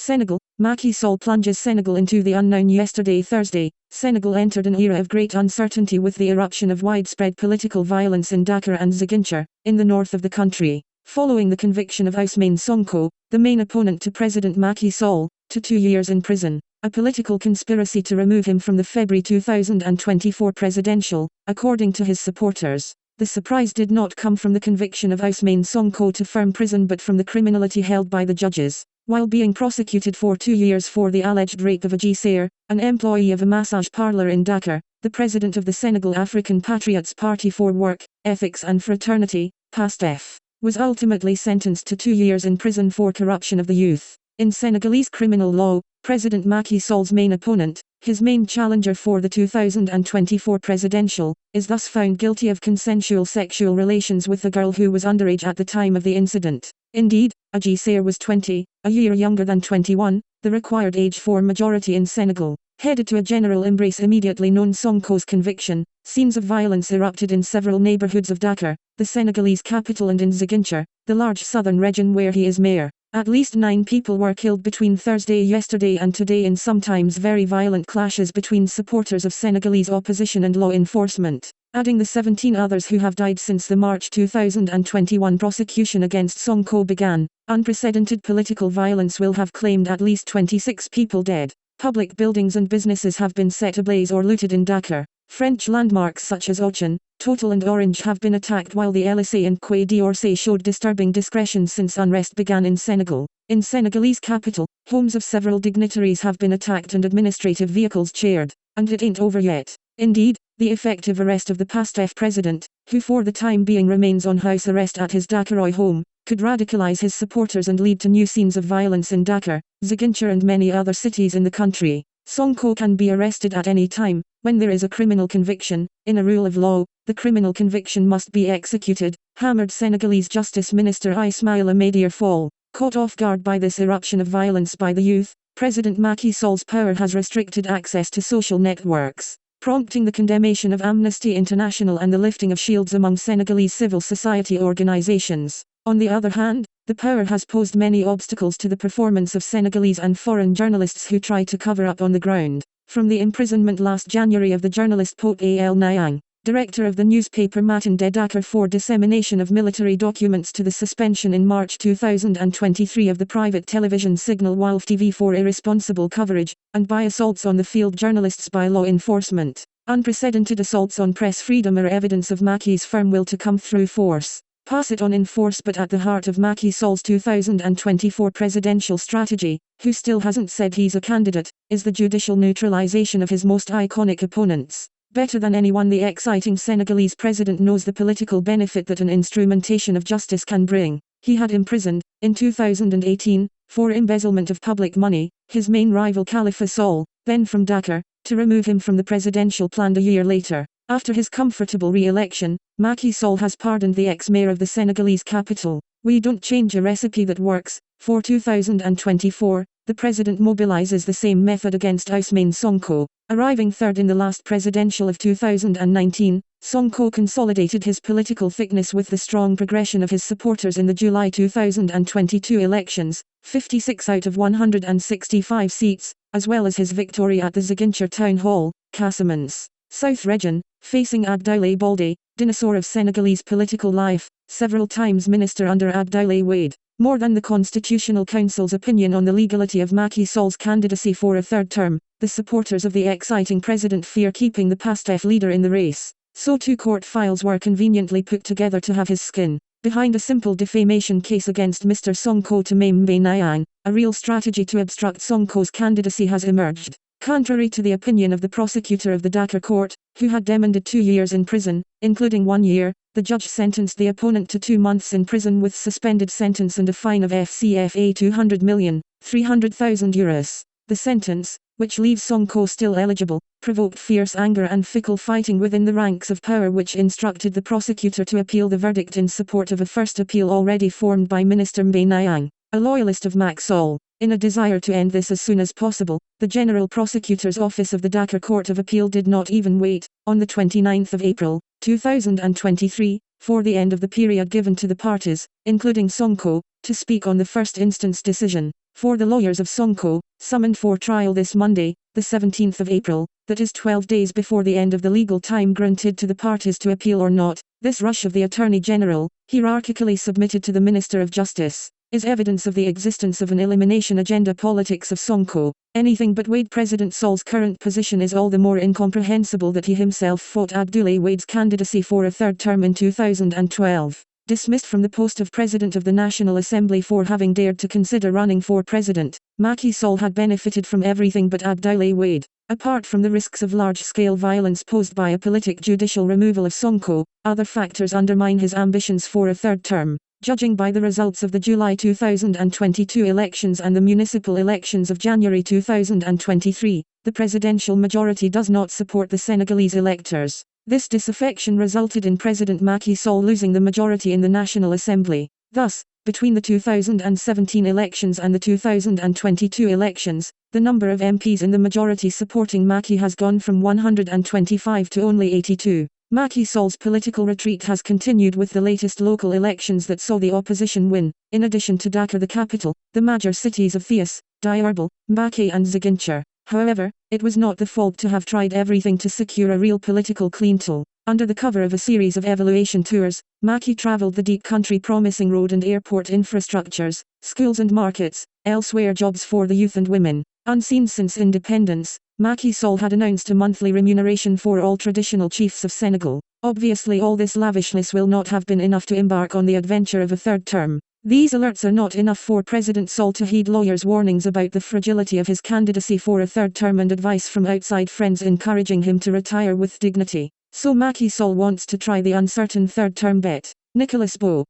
Senegal, Macky Sall plunges Senegal into the unknown. Yesterday, Thursday, Senegal entered an era of great uncertainty with the eruption of widespread political violence in Dakar and Ziguinchor, in the north of the country, following the conviction of Ousmane Sonko, the main opponent to President Macky Sall, to 2 years in prison. A political conspiracy to remove him from the February 2024 presidential, according to his supporters. The surprise did not come from the conviction of Ousmane Sonko to firm prison but from the criminality held by the judges. While being prosecuted for 2 years for the alleged rape of Adji Sarr, an employee of a massage parlour in Dakar, the president of the Senegal African Patriots Party for Work, Ethics and Fraternity, PASTEF, was ultimately sentenced to 2 years in prison for corruption of the youth. In Senegalese criminal law, President Macky Sall's main opponent, his main challenger for the 2024 presidential, is thus found guilty of consensual sexual relations with a girl who was underage at the time of the incident. Indeed, Adji Sarr was 20, a year younger than 21, the required age for majority in Senegal. Headed to a general embrace immediately known Sonko's conviction, scenes of violence erupted in several neighborhoods of Dakar, the Senegalese capital, and in Ziguinchor, the large southern region where he is mayor. At least 9 people were killed between yesterday and today in sometimes very violent clashes between supporters of Senegalese opposition and law enforcement, adding the 17 others who have died since the March 2021 prosecution against Sonko began. Unprecedented political violence will have claimed at least 26 people dead. Public buildings and businesses have been set ablaze or looted in Dakar. French landmarks such as Auchan, Total and Orange have been attacked, while the LSA and Quai d'Orsay showed disturbing discretion since unrest began in Senegal. In Senegalese capital, homes of several dignitaries have been attacked and administrative vehicles cheered. And it ain't over yet. Indeed, the effective arrest of the PASTEF president, who for the time being remains on house arrest at his Dakaroy home, could radicalize his supporters and lead to new scenes of violence in Dakar, Ziguinchor and many other cities in the country. Sonko can be arrested at any time. When there is a criminal conviction, in a rule of law, the criminal conviction must be executed, hammered Senegalese Justice Minister Ismaïla Madior Fall. Caught off guard by this eruption of violence by the youth, President Macky Sall's power has restricted access to social networks, prompting the condemnation of Amnesty International and the lifting of shields among Senegalese civil society organizations. On the other hand, the power has posed many obstacles to the performance of Senegalese and foreign journalists who try to cover up on the ground. From the imprisonment last January of the journalist Pope Al Niang, director of the newspaper Matin de Dakar, for dissemination of military documents, to the suspension in March 2023 of the private television signal Walf TV for irresponsible coverage, and by assaults on the field journalists by law enforcement. Unprecedented assaults on press freedom are evidence of Macky's firm will to come through force. Pass it on in force. But at the heart of Macky Sall's 2024 presidential strategy, who still hasn't said he's a candidate, is the judicial neutralization of his most iconic opponents. Better than anyone, the exciting Senegalese president knows the political benefit that an instrumentation of justice can bring. He had imprisoned, in 2018, for embezzlement of public money, his main rival Khalifa Sall, then from Dakar, to remove him from the presidential planned a year later. After his comfortable re-election, Macky Sall has pardoned the ex-mayor of the Senegalese capital. We don't change a recipe that works. For 2024, the president mobilizes the same method against Ousmane Sonko. Arriving third in the last presidential of 2019, Sonko consolidated his political thickness with the strong progression of his supporters in the July 2022 elections, 56 out of 165 seats, as well as his victory at the Ziguinchor town hall, Casamance, South region, facing Abdoulaye Baldé, dinosaur of Senegalese political life, several times minister under Abdoulaye Wade. More than the Constitutional Council's opinion on the legality of Macky Sall's candidacy for a third term, the supporters of the exciting president fear keeping the PASTEF leader in the race. So 2 court files were conveniently put together to have his skin behind a simple defamation case against Mr. Sonko to maim Mbe Niang. A real strategy to obstruct Sonko's candidacy has emerged. Contrary to the opinion of the prosecutor of the Dakar court, who had demanded 2 years in prison, including 1 year, the judge sentenced the opponent to 2 months in prison with suspended sentence and a fine of FCFA €200,300,000. The sentence, which leaves Sonko still eligible, provoked fierce anger and fickle fighting within the ranks of power, which instructed the prosecutor to appeal the verdict in support of a first appeal already formed by Minister Mbe Niang, a loyalist of Macky Sall. In a desire to end this as soon as possible, the General Prosecutor's Office of the Dakar Court of Appeal did not even wait, on the 29th of April, 2023, for the end of the period given to the parties, including Sonko, to speak on the first instance decision. For the lawyers of Sonko, summoned for trial this Monday, the 17th of April, that is 12 days before the end of the legal time granted to the parties to appeal or not, this rush of the Attorney General, hierarchically submitted to the Minister of Justice, is evidence of the existence of an elimination agenda politics of Sonko. Anything but Wade. President Sall's current position is all the more incomprehensible that he himself fought Abdoulaye Wade's candidacy for a third term in 2012. Dismissed from the post of President of the National Assembly for having dared to consider running for President, Macky Sall had benefited from everything but Abdoulaye Wade. Apart from the risks of large-scale violence posed by a politic judicial removal of Sonko, other factors undermine his ambitions for a third term. Judging by the results of the July 2022 elections and the municipal elections of January 2023, the presidential majority does not support the Senegalese electors. This disaffection resulted in President Macky Sall losing the majority in the National Assembly. Thus, between the 2017 elections and the 2022 elections, the number of MPs in the majority supporting Macky has gone from 125 to only 82. Macky Sall's political retreat has continued with the latest local elections that saw the opposition win. In addition to Dakar the capital, the major cities of Thiès, Diourbel, Mbacké and Ziguinchor. However, it was not the fault to have tried everything to secure a real political clean tool. Under the cover of a series of evaluation tours, Macky travelled the deep country promising road and airport infrastructures, schools and markets, elsewhere jobs for the youth and women. Unseen since independence, Macky Sall had announced a monthly remuneration for all traditional chiefs of Senegal. Obviously all this lavishness will not have been enough to embark on the adventure of a third term. These alerts are not enough for President Sall to heed lawyers' warnings about the fragility of his candidacy for a third term and advice from outside friends encouraging him to retire with dignity. So Macky Sall wants to try the uncertain third term bet. Nicolas Beau.